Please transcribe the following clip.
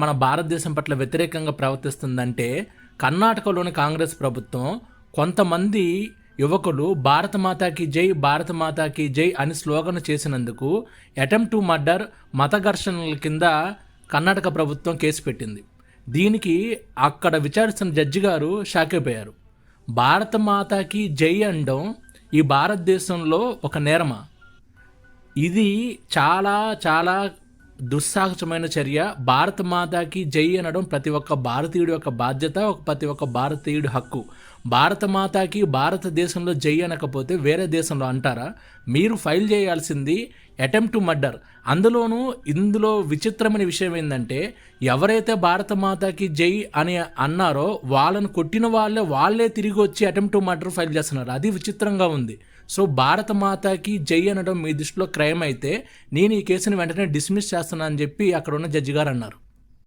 మన భారతదేశం పట్ల వ్యతిరేకంగా ప్రవర్తిస్తుందంటే కర్ణాటకలోని కాంగ్రెస్ ప్రభుత్వం కొంతమంది యువకులు భారత మాతాకి జై భారత మాతాకి జై అని స్లోగన్ చేసినందుకు అటెంప్ట్ టు మర్డర్ మత ఘర్షణల కింద కర్ణాటక ప్రభుత్వం కేసు పెట్టింది. దీనికి అక్కడ విచారిస్తున్న జడ్జి గారు షాక్ అయిపోయారు. భారత మాతాకి జై అనడం ఈ భారతదేశంలో ఒక నేరమా? ఇది చాలా చాలా దుస్సాహసమైన చర్య. భారత మాతాకి జై అనడం ప్రతి ఒక్క భారతీయుడి యొక్క బాధ్యత, ప్రతి ఒక్క భారతీయుడి హక్కు. భారత మాతాకి భారతదేశంలో జై అనకపోతే వేరే దేశంలో అంటారా? మీరు ఫైల్ చేయాల్సింది అటెంప్ట్ టు మర్డర్. ఇందులో విచిత్రమైన విషయం ఏంటంటే ఎవరైతే భారత మాతాకి జై అని అన్నారో వాళ్ళను కొట్టిన వాళ్ళే తిరిగి వచ్చి అటెంప్ట్ టు మర్డర్ ఫైల్ చేస్తున్నారు. అది విచిత్రంగా ఉంది. సో భారత మాతాకి జై అనడం మీ దృష్టిలో క్రైమ్ అయితే నేను ఈ కేసుని వెంటనే డిస్మిస్ చేస్తున్నాను అని చెప్పి అక్కడ ఉన్న జడ్జి గారు అన్నారు.